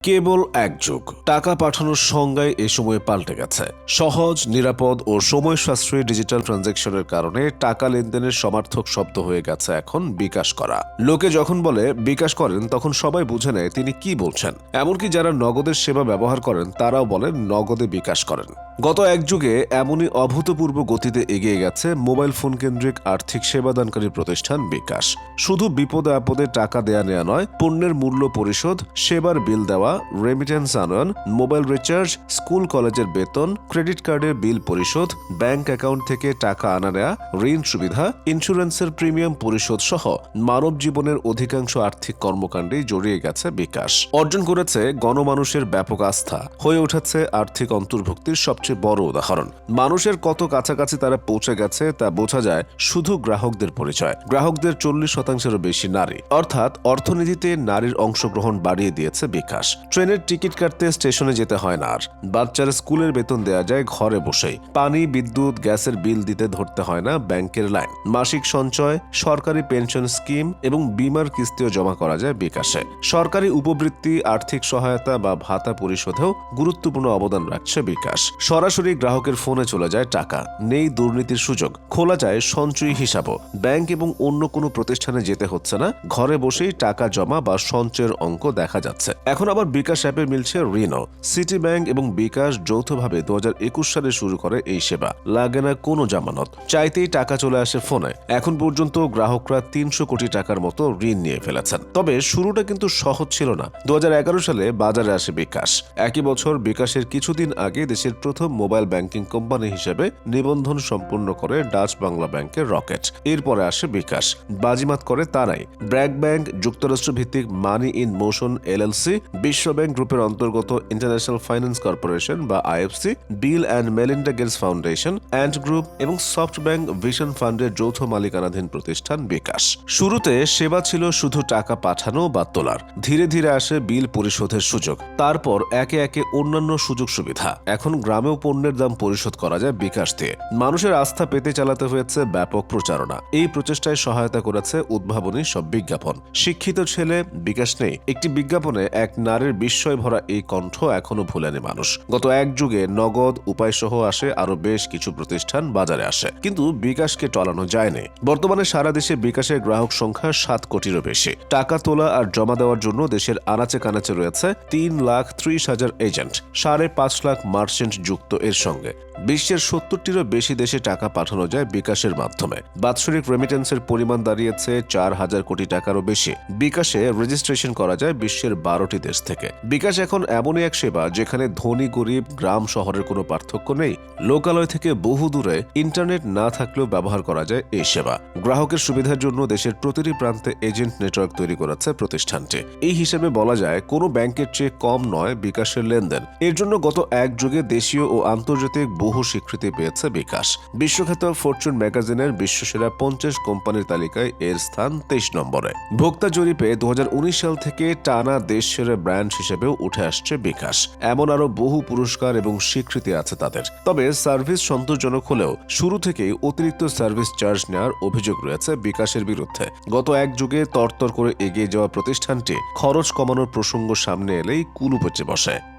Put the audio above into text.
কেবল এক যুগ টাকা পাঠানোর সংজ্ঞায় এ সময়ে পাল্টে গেছে। সহজ, নিরাপদ ও সময় সাশ্রয়ী ডিজিটাল ট্রানজ্যাকশনের কারণে টাকা লেনদেনের সমার্থক শব্দ হয়ে গেছে এখন বিকাশ করা। লোকে যখন বলে বিকাশ করেন তখন সবাই বুঝে নেয় তিনি কি বলছেন। এমনকি যারা নগদের সেবা ব্যবহার করেন তারাও বলেন নগদে বিকাশ করেন। গত এক যুগে এমনই অভূতপূর্ব গতিতে এগিয়ে গেছে মোবাইল ফোন কেন্দ্রিক আর্থিক সেবাদানকারী প্রতিষ্ঠান বিকাশ। শুধু বিপদে আপদে টাকা দেয়া নেওয়া নয়, পণ্যের মূল্য পরিশোধ, সেবার বিল দেওয়া, রেমিটেন্স আনয়ন, মোবাইল রিচার্জ, স্কুল কলেজের বেতন, ক্রেডিট কার্ডের বিল পরিশোধ, ব্যাংক অ্যাকাউন্ট থেকে টাকা আনা নেয়া, ঋণ সুবিধা, ইন্স্যুরেন্সের প্রিমিয়াম পরিশোধ সহ মানব জীবনের অধিকাংশ আর্থিক কর্মকাণ্ডেই জড়িয়ে গেছে বিকাশ। অর্জন করেছে গণমানুষের ব্যাপক আস্থা, হয়ে উঠেছে আর্থিক অন্তর্ভুক্তির সবচেয়ে বড় উদাহরণ। মানুষের কত কাছাকাছি তারা পৌঁছে গেছে তা বোঝা যায় শুধু গ্রাহকদের পরিচয়। গ্রাহকদের 40%-এরও বেশি নারী, অর্থাৎ অর্থনীতিতে নারীর অংশগ্রহণ বাড়িয়ে দিয়েছে বিকাশ। ট্রেনের টিকিট কাটতে স্টেশনে যেতে হয় না আর, বাচ্চার স্কুলের বেতন দেয়া যায় ঘরে বসেই, পানি, বিদ্যুৎ, গ্যাসের বিল দিতে ধরতে হয় না ব্যাংকের লাইন, মাসিক সঞ্চয়, সরকারি পেনশন স্কিম এবং বিমার কিস্তিও জমা করা যায় বিকাশে। সরকারি উপবৃত্তি, আর্থিক সহায়তা বা ভাতা পরিশোধেও গুরুত্বপূর্ণ অবদান রাখছে বিকাশ। সরাসরি গ্রাহকের ফোনে চলে যায় টাকা, নেই দুর্নীতির সুযোগ, খোলা যায় সঞ্চয়ী হিসাবও, ব্যাংক এবং অন্য কোনো প্রতিষ্ঠানে যেতে হচ্ছে না, ঘরে বসেই টাকা জমা বা সঞ্চয়ের অঙ্ক দেখা যাচ্ছে। এখন আবার বিকাশ অ্যাপে মিলছে ঋণও। সিটি ব্যাংক এবং বিকাশ যৌথভাবে 2021 সালে শুরু করে এই সেবা। লাগে না কোনো জামানত, চাইতেই টাকা চলে আসে ফোনে। এখন পর্যন্ত গ্রাহকরা 300 কোটি টাকার মতো ঋণ নিয়ে ফেলেছেন। তবে শুরুটা কিন্তু সহজ ছিল না। 2011 সালে বাজারে আসে বিকাশ। একই বছর বিকাশের কিছুদিন আগে দেশের প্রথম মোবাইল ব্যাংকিং কোম্পানি হিসেবে নিবন্ধন সম্পূর্ণ করে ডাচ বাংলা ব্যাংকের রকেট। এরপরে আসে বিকাশ। বাজিমাত করে তারাই। ব্র্যাক ব্যাংক, যুক্তরাষ্ট্র ভিত্তিক মানি ইন মোশন এলএলসি, বিশ্ব ব্যাংক গ্রুপের অন্তর্গত ইন্টারন্যাশনাল ফাইন্যান্স কর্পোরেশন বা IFC, Bill and Melinda Gates foundation, Ant group এবং সফট ব্যাংক ভিশন ফান্ডের যৌথ মালিকানাধীন প্রতিষ্ঠান বিকাশ। শুরুতে সেবা ছিল শুধু টাকা পাঠানো বা তোলার। ধীরে ধীরে আসে বিল পরিশোধের সুযোগ, তারপর একে একে অন্যান্য সুযোগ সুবিধা। এখন গ্রামেও পণ্যের দাম পরিশোধ করা যায় বিকাশ দিয়ে। মানুষের আস্থা পেতে চালাতে হয়েছে ব্যাপক প্রচারণা। এই প্রচেষ্টায় সহায়তা করেছে উদ্ভাবনী সব বিজ্ঞাপন। শিক্ষিত ছেলে বিকাশ নেই, একটি বিজ্ঞাপনে এক নারীর বিস্ময় ভরা এই কণ্ঠ এখনো ভুলেনি মানুষ। গত এক যুগে নগদ, উপায় সহ আসে আরো বেশ কিছু প্রতিষ্ঠান বাজারে আসে, কিন্তু বিকাশকে টলানো যায়নি। বর্তমানে সারা দেশে বিকাশের গ্রাহক সংখ্যা 7 কোটিরও বেশি। টাকা তোলা আর জমা দেওয়ার জন্য দেশের আনাচে কানাচে রয়েছে 3,30,000 এজেন্ট, 5.5 লাখ মার্চেন্ট যুক্ত এর সঙ্গে। বিশ্বের 70টিরও বেশি দেশে টাকা পাঠানো যায় বিকাশের মাধ্যমে। বাৎসরিক রেমিটেন্সের পরিমাণ দাঁড়িয়েছে 4,000 কোটি টাকারও বেশি। বিকাশে রেজিস্ট্রেশন করা যায় বিশ্বের 12টি দেশ থেকে। বিকাশ এখন এমনই এক সেবা যেখানে ধনী গরিব, গ্রাম শহরের কোনো পার্থক্য নেই। লোকালয় থেকে বহু দূরে ইন্টারনেট না থাকলেও ব্যবহার করা যায় এই সেবা। গ্রাহকের সুবিধার জন্য দেশের প্রতিটি প্রান্তে এজেন্ট নেটওয়ার্ক তৈরি করেছে প্রতিষ্ঠানটি। এই হিসেবে বলা যায় কোনো ব্যাংকের চেয়ে কম নয় বিকাশের লেনদেন। এর জন্য গত এক যুগে দেশীয় ও আন্তর্জাতিক বহু স্বীকৃতি পেয়েছে বিকাশ। বিশ্বখ্যাত ফরচুন ম্যাগাজিনের বিশ্বসেরা 50 কোম্পানির তালিকায় এর স্থান 23 নম্বরে। ভোক্তা জরিপে 2019 সাল থেকে টানা দেশ সেরা ব্র্যান্ড হিসেবেও উঠে আসছে বিকাশ। এমন আরো বহু পুরস্কার এবং স্বীকৃতি আছে তাদের। তবে সার্ভিস সন্তোষজনক হলেও শুরু থেকেই অতিরিক্ত সার্ভিস চার্জ নেওয়ার অভিযোগ রয়েছে বিকাশের বিরুদ্ধে। গত এক যুগে তরতর করে এগিয়ে যাওয়া প্রতিষ্ঠানটি খরচ কমানোর প্রসঙ্গ সামনে এলেই কুলুপচে বসে।